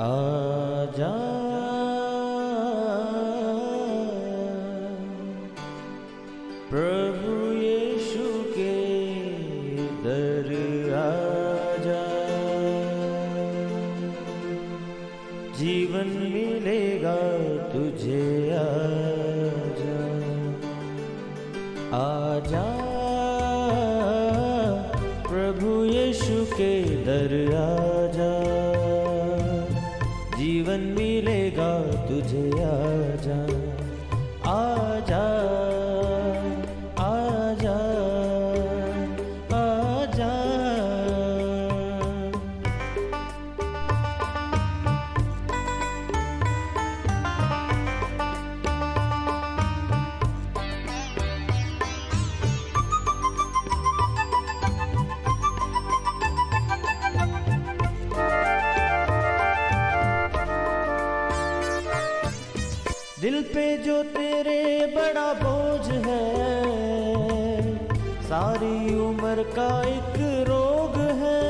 आजा प्रभु यीशु के दर आजा, जीवन मिलेगा तुझे। आजा आजा प्रभु यीशु के दर आजा, जीवन मिलेगा तुझे। आजा आजा आजा आजा। दिल पे जो तेरे बड़ा बोझ है, सारी उम्र का एक रोग है।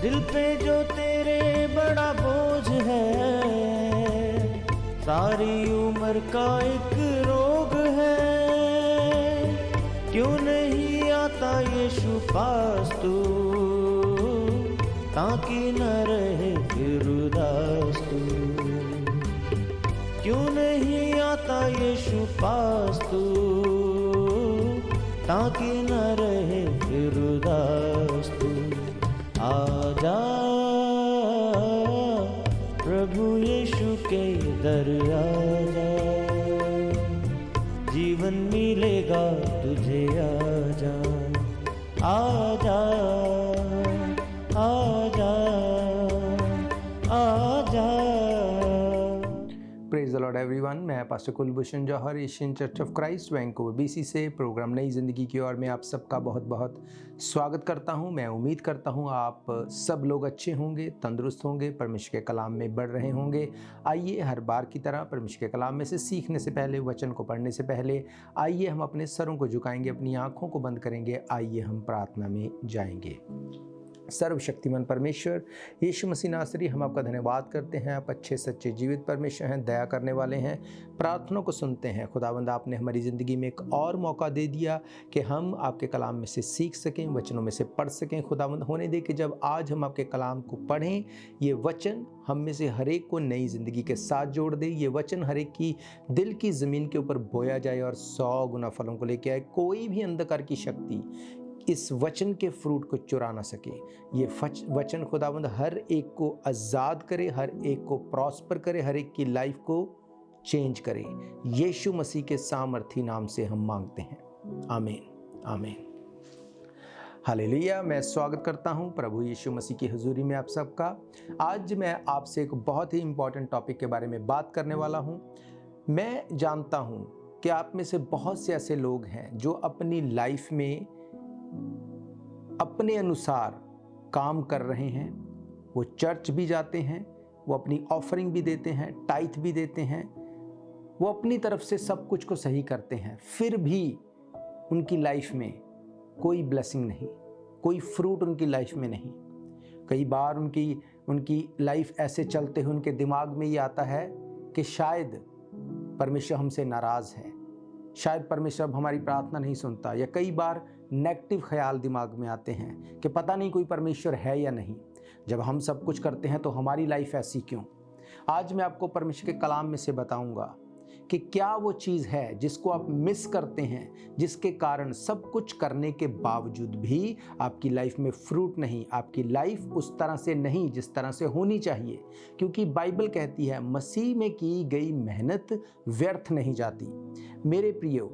दिल पे जो तेरे बड़ा बोझ है, सारी उम्र का एक रोग है। क्यों नहीं आता यीशु पास तू, ताकि न रहे फिर उदास तू। क्यों नहीं आता यीशु पास तू, ताकि न रहे फिर उदास तू। आजा प्रभु यीशु के दर आजा, जीवन मिलेगा तुझे। आजा आजा आजा आजा। Praise the lord everyone. मैं pastor Kulbhushan Johar, Asian church of Christ Vancouver BC से प्रोग्राम नई ज़िंदगी की ओर में आप सबका बहुत बहुत स्वागत करता हूं। मैं उम्मीद करता हूं आप सब लोग अच्छे होंगे, तंदुरुस्त होंगे, परमेश्वर के कलाम में बढ़ रहे होंगे। आइए हर बार की तरह परमेश्वर के कलाम में से सीखने से पहले, वचन को पढ़ने से पहले आइए हम अपने सरों को झुकाएंगे, अपनी आँखों को बंद करेंगे। आइए हम प्रार्थना में जाएंगे। सर्वशक्तिमान परमेश्वर यीशु मसीह नासरी, हम आपका धन्यवाद करते हैं। आप अच्छे सच्चे जीवित परमेश्वर हैं, दया करने वाले हैं, प्रार्थनाओं को सुनते हैं। खुदावंद, आपने हमारी ज़िंदगी में एक और मौका दे दिया कि हम आपके कलाम में से सीख सकें, वचनों में से पढ़ सकें। खुदावंद, होने दे कि जब आज हम आपके कलाम को पढ़ें, ये वचन हम में से हर एक को नई ज़िंदगी के साथ जोड़ दे। ये वचन हर एक की दिल की ज़मीन के ऊपर बोया जाए और 100 गुना फलों को लेके आए। कोई भी अंधकार की शक्ति इस वचन के फ्रूट को चुरा ना सके। ये वचन खुदावंद हर एक को आज़ाद करे, हर एक को प्रॉस्पर करे, हर एक की लाइफ को चेंज करे। यीशु मसीह के सामर्थी नाम से हम मांगते हैं, आमीन आमीन। हालेलुया। मैं स्वागत करता हूं प्रभु यीशु मसीह की हुजूरी में आप सबका। आज मैं आपसे एक बहुत ही इम्पॉर्टेंट टॉपिक के बारे में बात करने वाला हूं। मैं जानता हूं कि आप में से बहुत से ऐसे लोग हैं जो अपनी लाइफ में अपने अनुसार काम कर रहे हैं। वो चर्च भी जाते हैं, वो अपनी ऑफरिंग भी देते हैं, टाइथ भी देते हैं, वो अपनी तरफ से सब कुछ को सही करते हैं, फिर भी उनकी लाइफ में कोई ब्लेसिंग नहीं, कोई फ्रूट उनकी लाइफ में नहीं। कई बार उनकी लाइफ ऐसे चलते हुए उनके दिमाग में ये आता है कि शायद परमेश्वर हमसे नाराज़ है, शायद परमेश्वर अब हमारी प्रार्थना नहीं सुनता, या कई बार नेगेटिव ख्याल दिमाग में आते हैं कि पता नहीं कोई परमेश्वर है या नहीं। जब हम सब कुछ करते हैं तो हमारी लाइफ ऐसी क्यों? आज मैं आपको परमेश्वर के कलाम में से बताऊंगा कि क्या वो चीज़ है जिसको आप मिस करते हैं, जिसके कारण सब कुछ करने के बावजूद भी आपकी लाइफ में फ्रूट नहीं, आपकी लाइफ उस तरह से नहीं जिस तरह से होनी चाहिए। क्योंकि बाइबल कहती है मसीह में की गई मेहनत व्यर्थ नहीं जाती। मेरे प्रियो,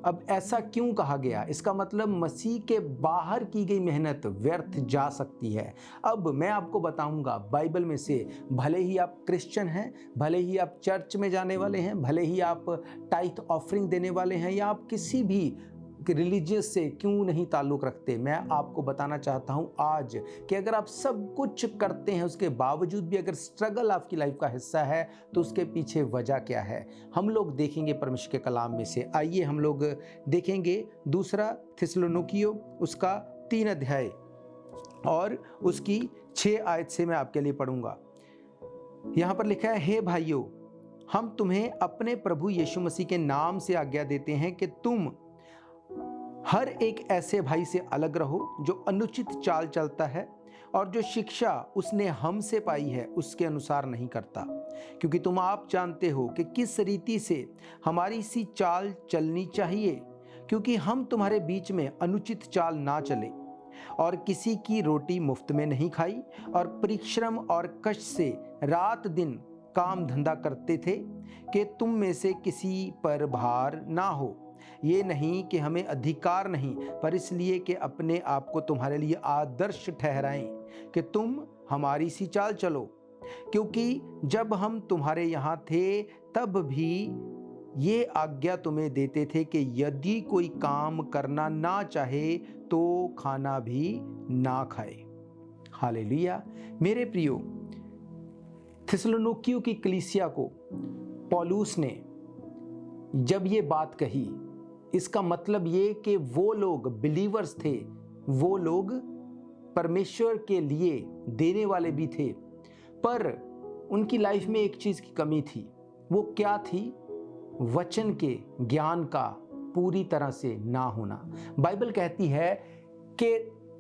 अब ऐसा क्यों कहा गया? इसका मतलब मसीह के बाहर की गई मेहनत व्यर्थ जा सकती है। अब मैं आपको बताऊंगा बाइबल में से, भले ही आप क्रिश्चियन हैं, भले ही आप चर्च में जाने वाले हैं, भले ही आप टाइथ ऑफरिंग देने वाले हैं, या आप किसी भी रिलीजियस से क्यों नहीं ताल्लुक़ रखते। मैं आपको बताना चाहता हूँ आज कि अगर आप सब कुछ करते हैं उसके बावजूद भी अगर स्ट्रगल आपकी लाइफ का हिस्सा है तो उसके पीछे वजह क्या है, हम लोग देखेंगे परमेश्वर के कलाम में से। आइए हम लोग देखेंगे दूसरा थिस्सलुनीकियों उसका 3 अध्याय और उसकी 6 आयत से मैं आपके लिए पढ़ूंगा। यहाँ पर लिखा है, हे भाइयों, हम तुम्हें अपने प्रभु यीशु मसीह के नाम से आज्ञा देते हैं कि तुम हर एक ऐसे भाई से अलग रहो जो अनुचित चाल चलता है और जो शिक्षा उसने हमसे पाई है उसके अनुसार नहीं करता, क्योंकि तुम आप जानते हो कि किस रीति से हमारी सी चाल चलनी चाहिए, क्योंकि हम तुम्हारे बीच में अनुचित चाल ना चले और किसी की रोटी मुफ्त में नहीं खाई और परिश्रम और कष्ट से रात दिन काम धंधा करते थे कि तुम में से किसी पर भार ना हो। ये नहीं कि हमें अधिकार नहीं, पर इसलिए कि अपने आप को तुम्हारे लिए आदर्श ठहराएं कि तुम हमारी सी चाल चलो, क्योंकि जब हम तुम्हारे यहाँ थे तब भी ये आज्ञा तुम्हें देते थे कि यदि कोई काम करना ना चाहे तो खाना भी ना खाए। हालेलुया। मेरे प्रियो, थिस्सलुनीकियों की कलीसिया को पौलुस ने जब ये बात कही, इसका मतलब ये कि वो लोग बिलीवर्स थे, वो लोग परमेश्वर के लिए देने वाले भी थे, पर उनकी लाइफ में एक चीज़ की कमी थी। वो क्या थी? वचन के ज्ञान का पूरी तरह से ना होना। बाइबल कहती है कि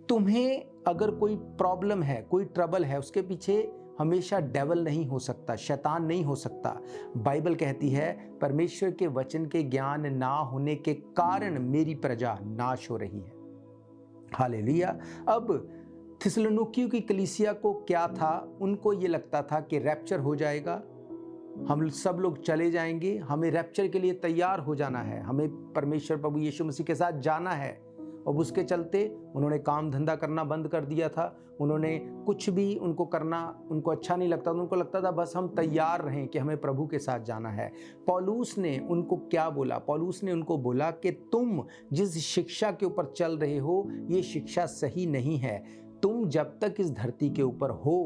तुम्हें अगर कोई प्रॉब्लम है, कोई ट्रबल है, उसके पीछे हमेशा डेवल नहीं हो सकता, शैतान नहीं हो सकता। बाइबल कहती है परमेश्वर के वचन के ज्ञान ना होने के कारण मेरी प्रजा नाश हो रही है। हालेलुया। अब थिस्सलुनीकियों की कलीसिया को क्या था? उनको ये लगता था कि रैप्चर हो जाएगा, हम सब लोग चले जाएंगे, हमें रैप्चर के लिए तैयार हो जाना है, हमें परमेश्वर प्रभु यीशु मसीह के साथ जाना है। अब उसके चलते उन्होंने काम धंधा करना बंद कर दिया था। उन्होंने कुछ भी उनको करना उनको अच्छा नहीं लगता, उनको लगता था बस हम तैयार रहें कि हमें प्रभु के साथ जाना है। पौलुस ने उनको क्या बोला? पौलुस ने उनको बोला कि तुम जिस शिक्षा के ऊपर चल रहे हो ये शिक्षा सही नहीं है। तुम जब तक इस धरती के ऊपर हो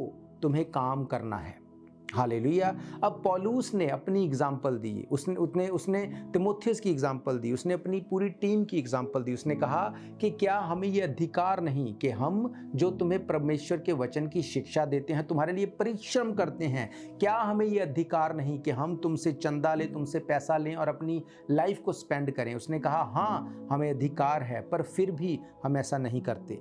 तुम्हें काम करना है। हालेलुया। अब पौलुस ने अपनी एग्जाम्पल दी, उसने तिमोथियस की एग्जाम्पल दी, उसने अपनी पूरी टीम की एग्जाम्पल दी। उसने कहा कि क्या हमें ये अधिकार नहीं कि हम जो तुम्हें परमेश्वर के वचन की शिक्षा देते हैं, तुम्हारे लिए परिश्रम करते हैं, क्या हमें ये अधिकार नहीं कि हम तुमसे चंदा लें, तुमसे पैसा लें और अपनी लाइफ को स्पेंड करें? उसने कहा हाँ हमें अधिकार है, पर फिर भी हम ऐसा नहीं करते।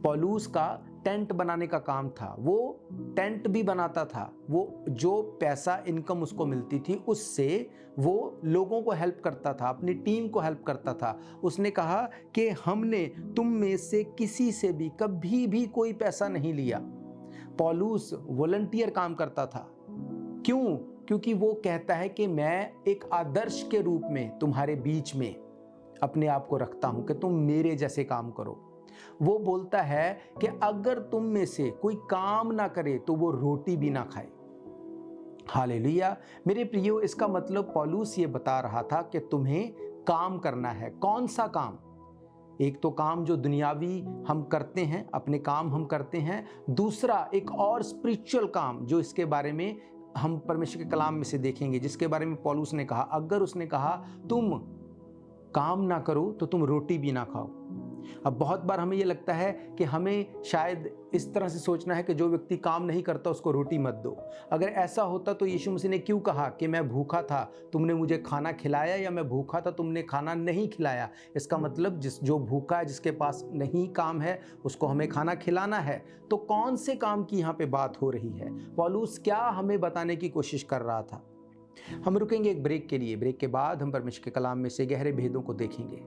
पौलुस का टेंट बनाने का काम था, वो टेंट भी बनाता था, वो जो पैसा इनकम उसको मिलती थी उससे वो लोगों को हेल्प करता था, अपनी टीम को हेल्प करता था। उसने कहा कि हमने तुम में से किसी से भी कभी भी कोई पैसा नहीं लिया। पौलुस वॉलंटियर काम करता था। क्यों? क्योंकि वो कहता है कि मैं एक आदर्श के रूप में तुम्हारे बीच में अपने आप को रखता हूं कि तुम मेरे जैसे काम करो। वो बोलता है कि अगर तुम में से कोई काम ना करे तो वो रोटी भी ना खाए। हालेलुया। मेरे प्रियो, इसका मतलब पौलुस ये बता रहा था कि तुम्हें काम करना है। कौन सा काम? एक तो काम जो दुनियावी हम करते हैं, अपने काम हम करते हैं। दूसरा एक और स्पिरिचुअल काम जो इसके बारे में हम परमेश्वर के कलाम में से देखेंगे, जिसके बारे में पौलुस ने कहा, अगर उसने कहा तुम काम ना करो तो तुम रोटी भी ना खाओ। अब बहुत बार हमें ये लगता है कि हमें शायद इस तरह से सोचना है कि जो व्यक्ति काम नहीं करता उसको रोटी मत दो। अगर ऐसा होता तो यीशु मसीह ने क्यों कहा कि मैं भूखा था तुमने मुझे खाना खिलाया, या मैं भूखा था तुमने खाना नहीं खिलाया? इसका मतलब जो भूखा है, जिसके पास नहीं काम है, उसको हमें खाना खिलाना है। तो कौन से काम की यहाँ पे बात हो रही है? पौलुस क्या हमें बताने की कोशिश कर रहा था? हम रुकेंगे एक ब्रेक के लिए। ब्रेक के बाद हम परमेश्वर के कलाम में से गहरे भेदों को देखेंगे।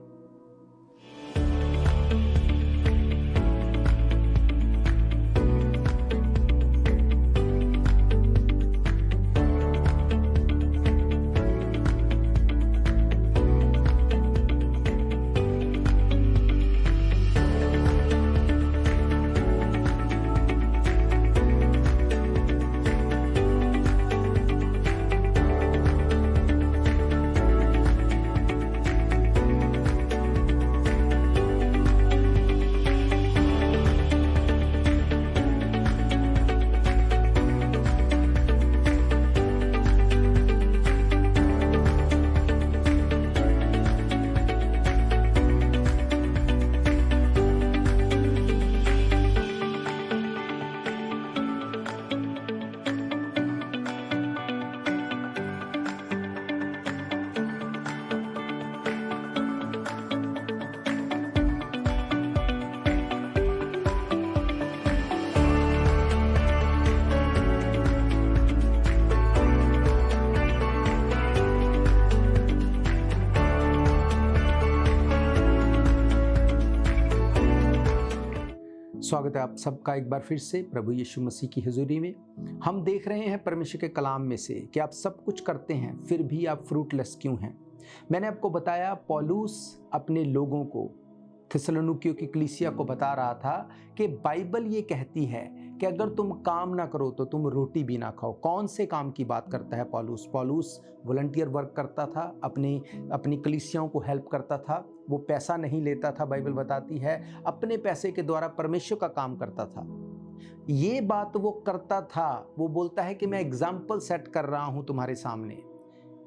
स्वागत है आप सबका एक बार फिर से प्रभु यीशु मसीह की हुजूरी में। हम देख रहे हैं परमेश्वर के कलाम में से कि आप सब कुछ करते हैं फिर भी आप फ्रूटलेस क्यों हैं। मैंने आपको बताया पौलुस अपने लोगों को, थिस्सलुनीकियों की कलीसिया को बता रहा था कि बाइबल ये कहती है कि अगर तुम काम ना करो तो तुम रोटी भी ना खाओ। कौन से काम की बात करता है पौलुस? पौलुस वॉलंटियर वर्क करता था, अपनी कलीसियाओं को हेल्प करता था। वो पैसा नहीं लेता था, बाइबल बताती है अपने पैसे के द्वारा परमेश्वर का काम करता था। ये बात वो करता था। वो बोलता है कि मैं एग्जाम्पल सेट कर रहा हूं तुम्हारे सामने,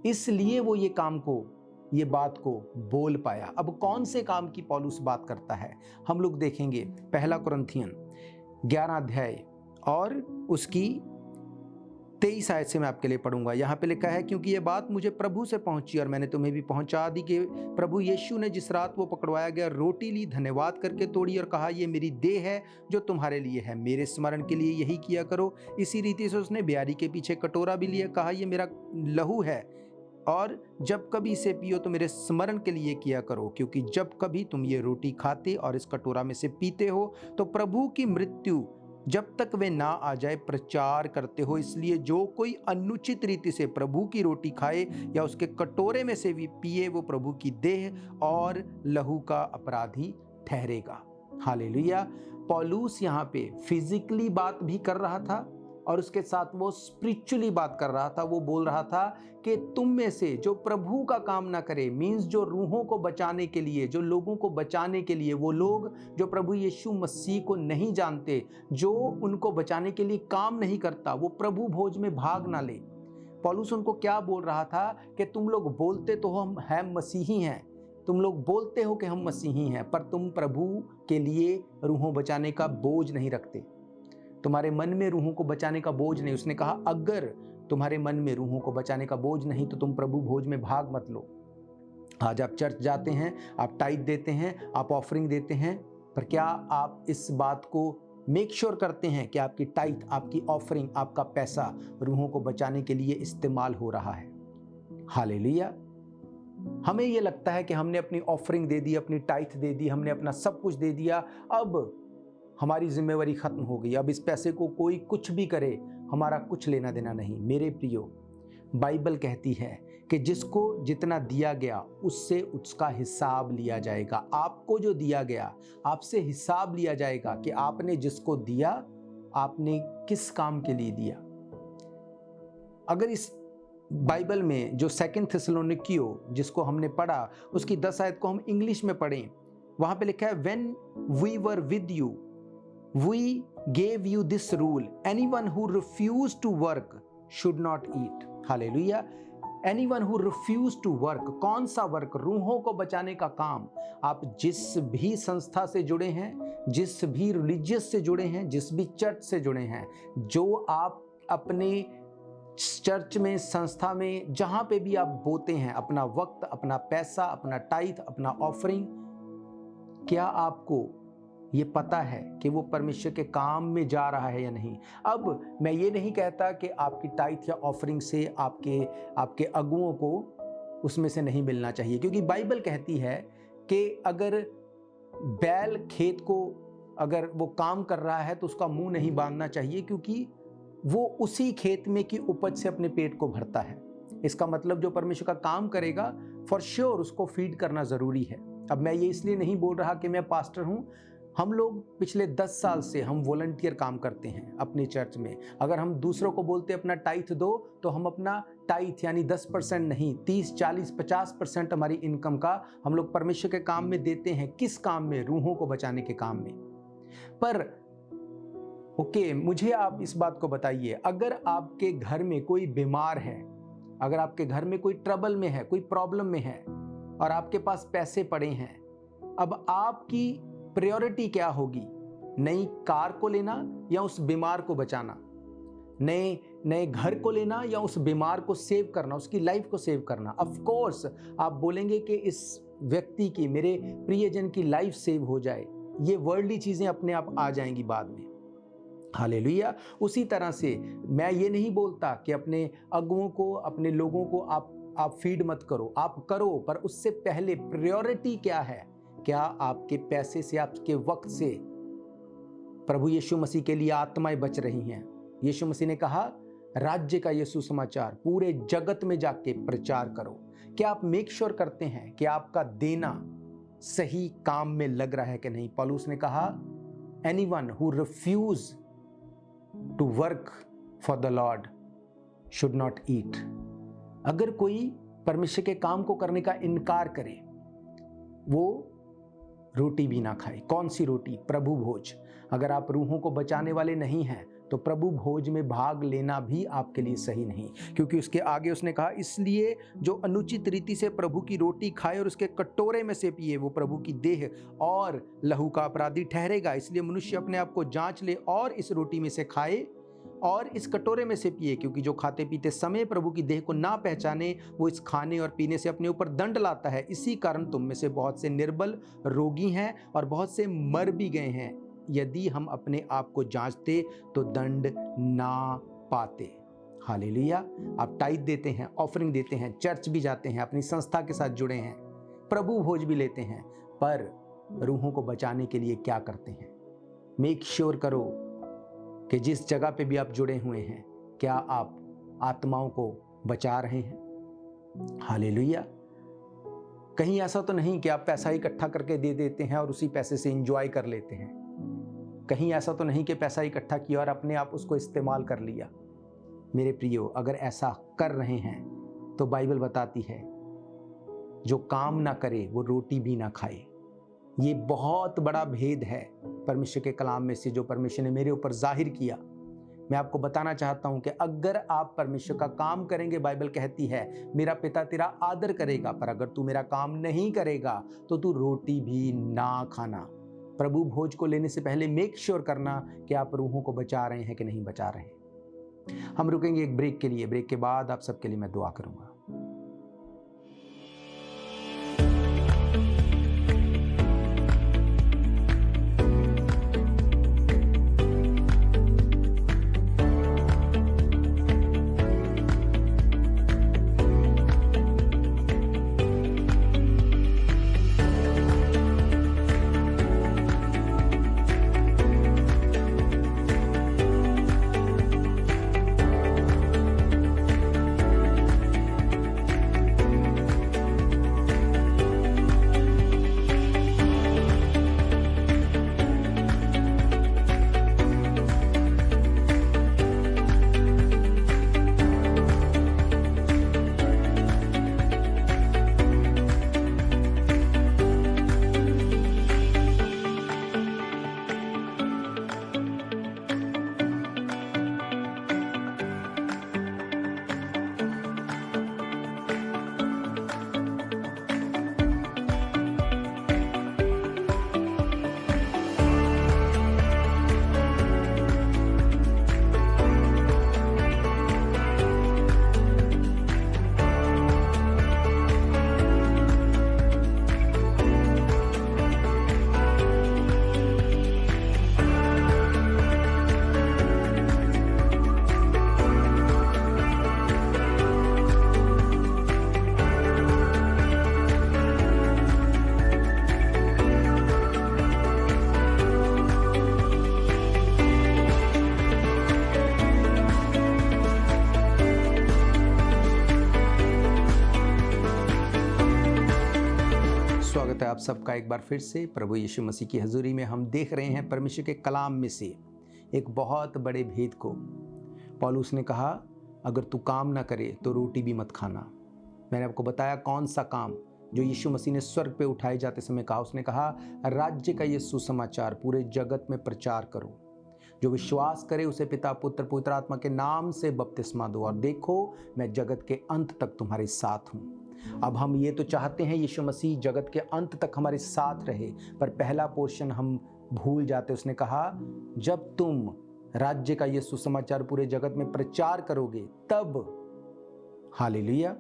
इसलिए वो ये बात को बोल पाया। अब कौन से काम की पौलुस बात करता है हम लोग देखेंगे। पहला कुरिन्थियन 11 अध्याय और उसकी 23 आयत से मैं आपके लिए पढ़ूंगा। यहाँ पे लिखा है, क्योंकि ये बात मुझे प्रभु से पहुंची और मैंने तुम्हें भी पहुंचा दी कि प्रभु यीशु ने जिस रात वो पकड़वाया गया रोटी ली, धन्यवाद करके तोड़ी और कहा, ये मेरी देह है जो तुम्हारे लिए है, मेरे स्मरण के लिए यही किया करो। इसी रीति से उसने ब्यारी के पीछे कटोरा भी लिया, कहा, ये मेरा लहू है और जब कभी इसे पियो तो मेरे स्मरण के लिए किया करो। क्योंकि जब कभी तुम ये रोटी खाते और इस कटोरा में से पीते हो तो प्रभु की मृत्यु जब तक वे ना आ जाए प्रचार करते हो। इसलिए जो कोई अनुचित रीति से प्रभु की रोटी खाए या उसके कटोरे में से भी पिए, वो प्रभु की देह और लहू का अपराधी ठहरेगा। हालेलुया। पौलुस यहाँ पे फिजिकली बात भी कर रहा था और उसके साथ वो स्पिरिचुअली बात कर रहा था। वो बोल रहा था कि तुम में से जो प्रभु का काम ना करे, मीन्स जो रूहों को बचाने के लिए, जो लोगों को बचाने के लिए, वो लोग जो प्रभु यीशु मसीह को नहीं जानते, जो उनको बचाने के लिए काम नहीं करता, वो प्रभु भोज में भाग ना ले। पौलुस उनको क्या बोल रहा था कि तुम लोग बोलते तो हम हैं मसीही हैं, तुम लोग बोलते हो कि हम मसीही हैं, पर तुम प्रभु के लिए रूहों बचाने का बोझ नहीं रखते। तुम्हारे मन में रूहों को बचाने का बोझ नहीं। उसने कहा, अगर तुम्हारे मन में रूहों को बचाने का बोझ नहीं तो तुम प्रभु भोज में भाग मत लो। आज आप चर्च जाते हैं, आप टाइट देते हैं, आप ऑफरिंग देते हैं, पर क्या आप इस बात को मेक श्योर करते हैं कि आपकी टाइट, आपकी ऑफरिंग, आपका पैसा रूहों को बचाने के लिए इस्तेमाल हो रहा है? हालेलुया। हमें ये लगता है कि हमने अपनी ऑफरिंग दे दी, अपनी टाइट दे दी, हमने अपना सब कुछ दे दिया, अब हमारी जिम्मेवारी खत्म हो गई, अब इस पैसे को कोई कुछ भी करे हमारा कुछ लेना देना नहीं। मेरे प्रियो, बाइबल कहती है कि जिसको जितना दिया गया उससे उसका हिसाब लिया जाएगा। आपको जो दिया गया आपसे हिसाब लिया जाएगा कि आपने जिसको दिया आपने किस काम के लिए दिया। अगर इस बाइबल में जो 2 थिस्सलुनीकियों जिसको हमने पढ़ा उसकी 10 आयत को हम इंग्लिश में पढ़ें, वहां पे लिखा है, when we were with you we gave you this rule, anyone who refused to work should not eat. Hallelujah. Anyone who refused to work, कौन सा वर्क? रूहों को बचाने का काम। आप जिस भी संस्था से जुड़े हैं, जिस भी रिलीजियस से जुड़े हैं, जिस भी चर्च से जुड़े हैं, जो आप अपने चर्च में, संस्था में, जहां पे भी आप बोते हैं अपना वक्त, अपना पैसा, अपना टाइथ, अपना ऑफरिंग, क्या आपको ये पता है कि वो परमेश्वर के काम में जा रहा है या नहीं? अब मैं ये नहीं कहता कि आपकी टाइथ या ऑफरिंग से आपके अगुओं को उसमें से नहीं मिलना चाहिए, क्योंकि बाइबल कहती है कि अगर बैल खेत को अगर वो काम कर रहा है तो उसका मुंह नहीं बांधना चाहिए, क्योंकि वो उसी खेत में की उपज से अपने पेट को भरता है। इसका मतलब जो परमेश्वर का काम करेगा फॉर श्योर उसको फीड करना ज़रूरी है। अब मैं ये इसलिए नहीं बोल रहा कि मैं पास्टर हूँ। हम लोग पिछले 10 साल से हम वॉलंटियर काम करते हैं अपने चर्च में। अगर हम दूसरों को बोलते अपना टाइथ दो, तो हम अपना टाइथ यानी 10% नहीं, 30, 40, 50% हमारी इनकम का हम लोग परमेश्वर के काम में देते हैं। किस काम में? रूहों को बचाने के काम में। पर ओके, मुझे आप इस बात को बताइए, अगर आपके घर में कोई बीमार है, अगर आपके घर में कोई ट्रबल में है, कोई प्रॉब्लम में है और आपके पास पैसे पड़े हैं, अब आपकी प्रायोरिटी क्या होगी? नई कार को लेना या उस बीमार को बचाना? नए घर को लेना या उस बीमार को सेव करना, उसकी लाइफ को सेव करना? ऑफ कोर्स आप बोलेंगे कि इस व्यक्ति की, मेरे प्रियजन की लाइफ सेव हो जाए। ये वर्ल्डली चीजें अपने आप आ जाएंगी बाद में। हालेलुया। उसी तरह से मैं ये नहीं बोलता कि अपने अगुओं को, अपने लोगों को आप फीड मत करो, आप करो, पर उससे पहले प्रायोरिटी क्या है? क्या आपके पैसे से, आपके वक्त से प्रभु यीशु मसीह के लिए आत्माएं बच रही हैं। यीशु मसीह ने कहा राज्य का ये सुसमाचार पूरे जगत में जाके प्रचार करो। क्या आप मेक श्योर करते हैं कि आपका देना सही काम में लग रहा है कि नहीं? पौलुस ने कहा anyone who refuse to work for the Lord should not eat. अगर कोई परमेश्वर के काम को करने का इनकार करे वो रोटी भी ना खाए। कौन सी रोटी? प्रभु भोज। अगर आप रूहों को बचाने वाले नहीं हैं तो प्रभु भोज में भाग लेना भी आपके लिए सही नहीं, क्योंकि उसके आगे उसने कहा इसलिए जो अनुचित रीति से प्रभु की रोटी खाए और उसके कटोरे में से पिए वो प्रभु की देह और लहू का अपराधी ठहरेगा। इसलिए मनुष्य अपने आप को जांच ले और इस रोटी में से खाए और इस कटोरे में से पिए, क्योंकि जो खाते पीते समय प्रभु की देह को ना पहचाने वो इस खाने और पीने से अपने ऊपर दंड लाता है। इसी कारण तुम में से बहुत से निर्बल रोगी हैं और बहुत से मर भी गए हैं। यदि हम अपने आप को जांचते तो दंड ना पाते। हालेलुया। आप टाइट देते हैं, ऑफरिंग देते हैं, चर्च भी जाते हैं, अपनी संस्था के साथ जुड़े हैं, प्रभु भोज भी लेते हैं, पर रूहों को बचाने के लिए क्या करते हैं? मेक श्योर करो कि जिस जगह पे भी आप जुड़े हुए हैं क्या आप आत्माओं को बचा रहे हैं? हालेलुया। कहीं ऐसा तो नहीं कि आप पैसा इकट्ठा करके दे देते हैं और उसी पैसे से एंजॉय कर लेते हैं। कहीं ऐसा तो नहीं कि पैसा इकट्ठा किया और अपने आप उसको इस्तेमाल कर लिया। मेरे प्रियो, अगर ऐसा कर रहे हैं तो बाइबल बताती है जो काम ना करे वो रोटी भी ना खाए। ये बहुत बड़ा भेद है परमेश्वर के कलाम में से जो परमेश्वर ने मेरे ऊपर जाहिर किया। मैं आपको बताना चाहता हूं कि अगर आप परमेश्वर का काम करेंगे, बाइबल कहती है मेरा पिता तेरा आदर करेगा, पर अगर तू मेरा काम नहीं करेगा तो तू रोटी भी ना खाना। प्रभु भोज को लेने से पहले मेक श्योर करना कि आप रूहों को बचा रहे हैं कि नहीं बचा रहे हैं। हम रुकेंगे एक ब्रेक के लिए। ब्रेक के बाद आप सबके लिए मैं दुआ करूंगा। स्वागत है आप सबका एक बार फिर से प्रभु यीशु मसीह की हजूरी में। हम देख रहे हैं परमेश्वर के कलाम में से एक बहुत बड़े भेद को। पौलुस ने कहा अगर तू काम ना करे तो रोटी भी मत खाना। मैंने आपको बताया कौन सा काम जो यीशु मसीह ने स्वर्ग पे उठाए जाते समय कहा। उसने कहा राज्य का ये सुसमाचार पूरे जगत में प्रचार करो। जो विश्वास करे उसे पिता पुत्र पवित्र आत्मा के नाम से बपतिस्मा दो, और देखो मैं जगत के अंत तक तुम्हारे साथ हूँ। अब हम ये तो चाहते हैं यीशु मसीह जगत के अंत तक हमारे साथ रहे, पर पहला पोर्शन हम भूल जाते। उसने कहा जब तुम राज्य का ये सुसमाचार पूरे जगत में प्रचार करोगे तब। हालेलुया।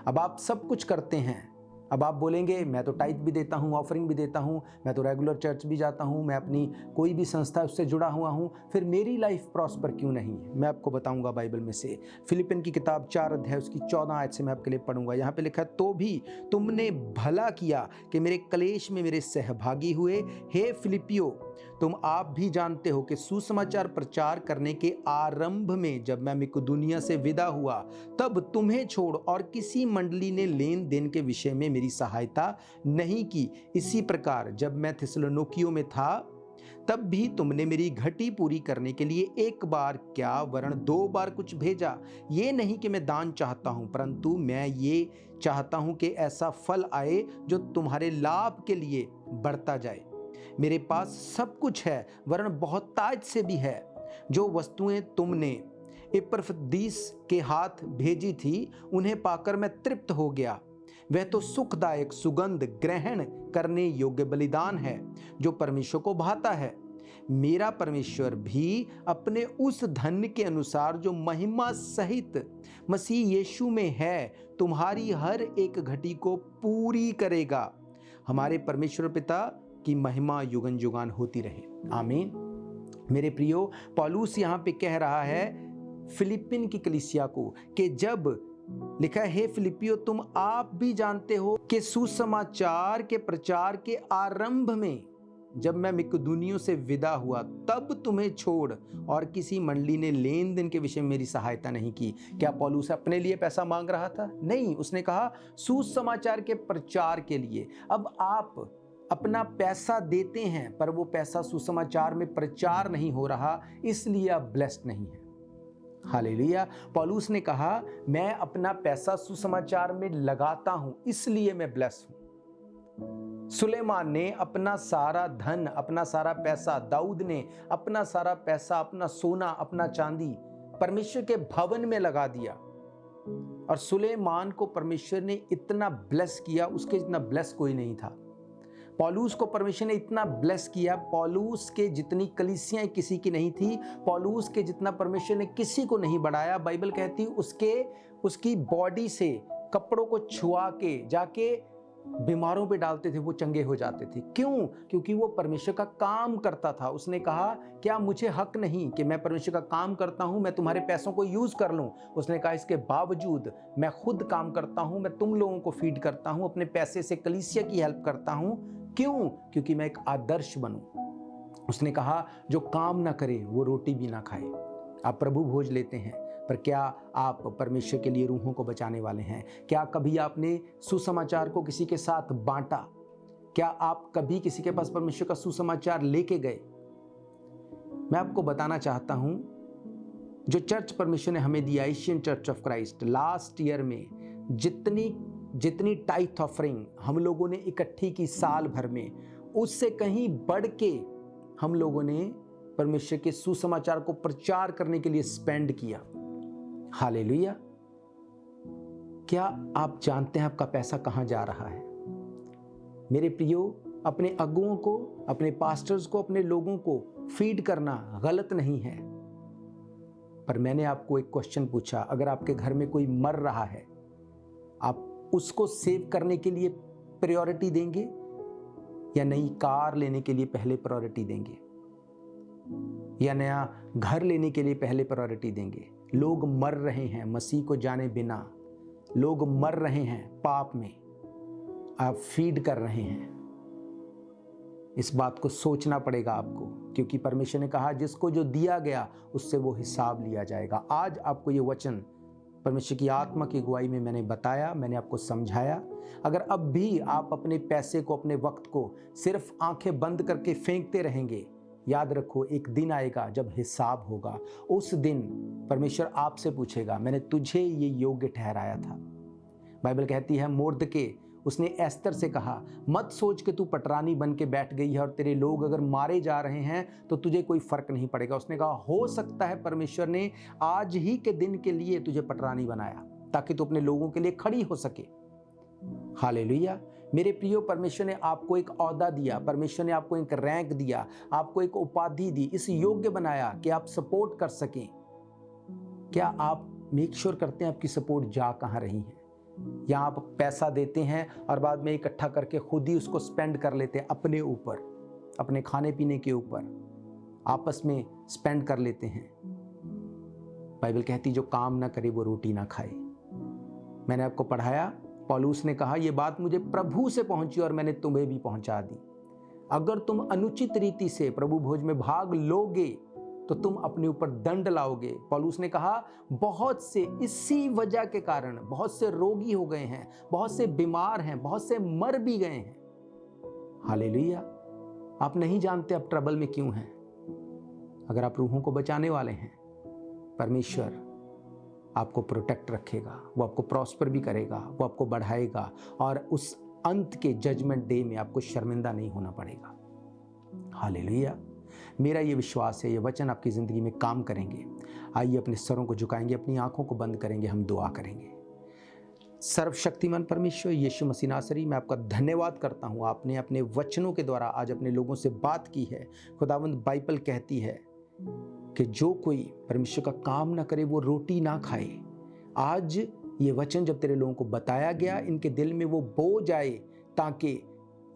अब आप सब कुछ करते हैं। अब आप बोलेंगे मैं तो टाइट भी देता हूँ, ऑफरिंग भी देता हूँ, मैं तो रेगुलर चर्च भी जाता हूँ, मैं अपनी कोई भी संस्था उससे जुड़ा हुआ हूँ, फिर मेरी लाइफ प्रॉस्पर क्यों नहीं है? मैं आपको बताऊँगा बाइबल में से। फिलिपियन की किताब 4 अध्याय उसकी 14 आयत से मैं आपके लिए पढ़ूंगा। यहाँ पे लिखा है तो भी तुमने भला किया कि मेरे कलेश में मेरे सहभागी हुए। हे फिलिपियो, तुम आप भी जानते हो कि सुसमाचार प्रचार करने के आरंभ में जब मैं मकिदुनिया से विदा हुआ तब तुम्हें छोड़ और किसी मंडली ने लेन देन के विषय में मेरी सहायता नहीं की। इसी प्रकार जब मैं थिस्सलुनीकियों में था तब भी तुमने मेरी घटी पूरी करने के लिए एक बार क्या वरन 2 बार कुछ भेजा। ये नहीं कि मैं दान चाहता हूं, परंतु मैं ये चाहता हूं कि ऐसा फल आए जो तुम्हारे लाभ के लिए बढ़ता जाए। मेरे पास सब कुछ है वरन बहुतायत से भी है। जो वस्तुएं तुमने इपफ्रदीस के हाथ भेजी थी उन्हें पाकर मैं तृप्त हो गया। वह तो सुखदायक सुगंध ग्रहण करने योग्य बलिदान है जो परमेश्वर को भाता है। मेरा परमेश्वर भी अपने उस धन के अनुसार जो महिमा सहित मसीह यीशु में है तुम्हारी हर एक घटी को पूरी करेगा। हमारे परमेश्वर पिता की महिमा युगन युगान होती रहे, आमीन। मेरे प्रियो, पौलुस यहाँ पे कह रहा है फिलिपिन की कलीसिया को कि जब लिखा है, हे फिलिपियो, तुम आप भी जानते हो कि सुसमाचार के प्रचार के आरंभ में जब मैं मकिदुनियों से विदा हुआ तब तुम्हें छोड़ और किसी मंडली ने लेन देन के विषय में मेरी सहायता नहीं की। क्या पौलुस अपने लिए पैसा मांग रहा था? नहीं, उसने कहा सुसमाचार के प्रचार के लिए। अब आप अपना पैसा देते हैं पर वो पैसा सुसमाचार में प्रचार नहीं हो रहा, इसलिए आप ब्लेस्ड नहीं हैं। हालेलुया। पौलुस ने कहा मैं अपना पैसा सुसमाचार में लगाता हूं इसलिए मैं ब्लेस्ड हूं। सुलेमान ने अपना सारा धन, अपना सारा पैसा, दाऊद ने अपना सारा पैसा, अपना सोना, अपना चांदी परमेश्वर के भवन में लगा दिया। और सुलेमान को परमेश्वर ने इतना ब्लेस किया, उसके जितना ब्लेस कोई नहीं था। पौलुस को परमेश्वर ने इतना ब्लेस किया, पौलुस के जितनी कलीसियां किसी की नहीं थी, पौलुस के जितना परमेश्वर ने किसी को नहीं बढ़ाया। बाइबल कहती उसकी बॉडी से कपड़ों को छुआ के जाके बीमारों पे डालते थे, वो चंगे हो जाते थे। क्यों? क्योंकि वो परमेश्वर का काम करता था। उसने कहा क्या मुझे हक नहीं कि मैं परमेश्वर का काम करता हूं, मैं तुम्हारे पैसों को यूज कर लूं? उसने कहा इसके बावजूद मैं खुद काम करता हूं, मैं तुम लोगों को फीड करता हूं, अपने पैसे से कलीसिया की हेल्प करता हूं। क्यों? क्योंकि मैं एक आदर्श बनूं। उसने कहा जो काम ना करे वो रोटी भी ना खाए। आप प्रभु भोज लेते हैं पर क्या आप परमेश्वर के लिए रूहों को बचाने वाले हैं? क्या कभी आपने सुसमाचार को किसी के साथ बांटा? क्या आप कभी किसी के पास परमेश्वर का सुसमाचार लेके गए? मैं आपको बताना चाहता हूं, जो चर्च परमेश्वर ने हमें दिया, Asian church of Christ, last year में जितनी टाइथ ऑफरिंग हम लोगों ने इकट्ठी की साल भर में, उससे कहीं बढ़ के हम लोगों ने परमेश्वर के सुसमाचार को प्रचार करने के लिए स्पेंड किया। हालेलुया। क्या आप जानते हैं आपका पैसा कहां जा रहा है? मेरे प्रियो, अपने अगुओं को, अपने पास्टर्स को, अपने लोगों को फीड करना गलत नहीं है, पर मैंने आपको एक क्वेश्चन पूछा, अगर आपके घर में कोई मर रहा है, आप उसको सेव करने के लिए प्रायोरिटी देंगे या नई कार लेने के लिए पहले प्रायोरिटी देंगे, या नया घर लेने के लिए पहले प्रायोरिटी देंगे? लोग मर रहे हैं मसीह को जाने बिना, लोग मर रहे हैं पाप में, आप फीड कर रहे हैं। इस बात को सोचना पड़ेगा आपको, क्योंकि परमेश्वर ने कहा जिसको जो दिया गया उससे वो हिसाब लिया जाएगा। आज आपको ये वचन परमेश्वर की आत्मा की अगुवाई में मैंने बताया, मैंने आपको समझाया। अगर अब भी आप अपने पैसे को, अपने वक्त को सिर्फ आंखें बंद करके फेंकते रहेंगे, याद रखो एक दिन आएगा जब हिसाब होगा। उस दिन परमेश्वर आपसे पूछेगा मैंने तुझे ये योग्य ठहराया था। बाइबल कहती है मोर्दके, उसने एस्तर से कहा मत सोच के तू पटरानी बन के बैठ गई है और तेरे लोग अगर मारे जा रहे हैं तो तुझे कोई फर्क नहीं पड़ेगा। उसने कहा हो सकता है परमेश्वर ने आज ही के दिन के लिए तुझे पटरानी बनाया ताकि तू अपने लोगों के लिए खड़ी हो सके। हालेलुया। मेरे प्रियो, परमेश्वर ने आपको एक औहदा दिया, परमेश्वर ने आपको एक रैंक दिया, आपको एक उपाधि दी, इस योग्य बनाया कि आप सपोर्ट कर सकें। क्या आप मेक श्योर करते हैं आपकी सपोर्ट जा कहाँ रही है? या आप पैसा देते हैं और बाद में इकट्ठा करके खुद ही उसको स्पेंड कर लेते हैं अपने ऊपर, अपने खाने पीने के ऊपर, आपस में स्पेंड कर लेते हैं। बाइबल कहती जो काम ना करे वो रोटी ना खाए। मैंने आपको पढ़ाया, पौलुस ने कहा ये बात मुझे प्रभु से पहुंची और मैंने तुम्हें भी पहुंचा दी। अगर तुम अनुचित रीति से प्रभु भोज में भाग लोगे तो तुम अपने ऊपर दंड लाओगे। पौलुस ने कहा बहुत से इसी वजह के कारण बहुत से रोगी हो गए हैं, बहुत से बीमार हैं, बहुत से मर भी गए हैं। हालेलुया। आप नहीं जानते आप ट्रबल में क्यों हैं। अगर आप रूहों को बचाने वाले हैं, परमेश्वर आपको प्रोटेक्ट रखेगा, वो आपको प्रॉस्पर भी करेगा, वो आपको बढ़ाएगा और उस अंत के जजमेंट डे में आपको शर्मिंदा नहीं होना पड़ेगा। हालेलुया। मेरा ये विश्वास है ये वचन आपकी ज़िंदगी में काम करेंगे। आइए अपने सरों को झुकाएंगे, अपनी आंखों को बंद करेंगे, हम दुआ करेंगे। सर्वशक्तिमान परमेश्वर यीशु मसीह नासरी, मैं आपका धन्यवाद करता हूँ। आपने अपने वचनों के द्वारा आज अपने लोगों से बात की है। खुदावंद बाइबल कहती है कि जो कोई परमेश्वर का काम ना करे वो रोटी ना खाए। आज ये वचन जब तेरे लोगों को बताया गया, इनके दिल में वो बोझ आए ताकि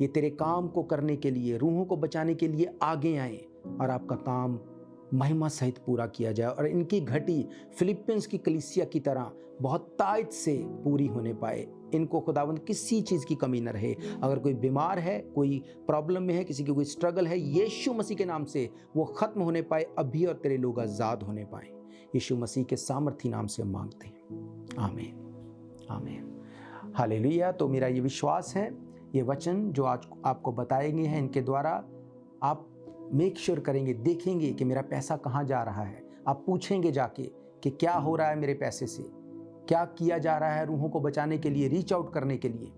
ये तेरे काम को करने के लिए, रूहों को बचाने के लिए आगे आए और आपका काम महिमा सहित पूरा किया जाए और इनकी घटी फिलिपियंस की कलीसिया की तरह बहुत तायत से पूरी होने पाए। इनको खुदावंद किसी चीज़ की कमी न रहे। अगर कोई बीमार है, कोई प्रॉब्लम में है, किसी की कोई स्ट्रगल है, यीशु मसीह के नाम से वो ख़त्म होने पाए अभी और तेरे लोग आज़ाद होने पाए। यीशु मसीह के सामर्थी नाम से हम मांगते हैं, आमीन आमीन। हालेलुया। तो मेरा ये विश्वास है ये वचन जो आज आपको बताए गए हैं, इनके द्वारा आप मेक श्योर करेंगे, देखेंगे कि मेरा पैसा कहाँ जा रहा है। आप पूछेंगे जाके कि क्या हो रहा है मेरे पैसे से, क्या किया जा रहा है रूहों को बचाने के लिए, रीच आउट करने के लिए,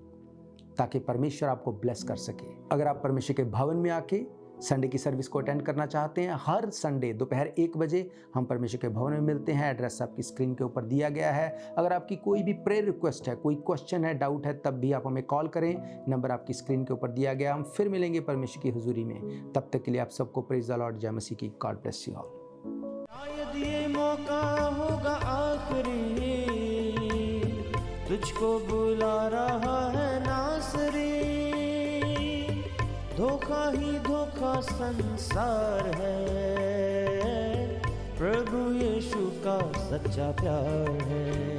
ताकि परमेश्वर आपको ब्लेस कर सके। अगर आप परमेश्वर के भवन में आके संडे की सर्विस को अटेंड करना चाहते हैं, हर संडे दोपहर 1 बजे हम परमेश्वर के भवन में मिलते हैं। एड्रेस आपकी स्क्रीन के ऊपर दिया गया है। अगर आपकी कोई भी प्रेयर रिक्वेस्ट है, कोई क्वेश्चन है, डाउट है, तब भी आप हमें कॉल करें। नंबर आपकी स्क्रीन के ऊपर दिया गया। हम फिर मिलेंगे परमेश्वर की हुजूरी में। तब तक के लिए आप सबको प्रेज द लॉर्ड, जय मसीह की। God bless you all. शायद ये मौका होगा आखिरी, तुझको बुला रहा है नासरी। धोखा ही धोखा संसार है, प्रभु यीशु का सच्चा प्यार है।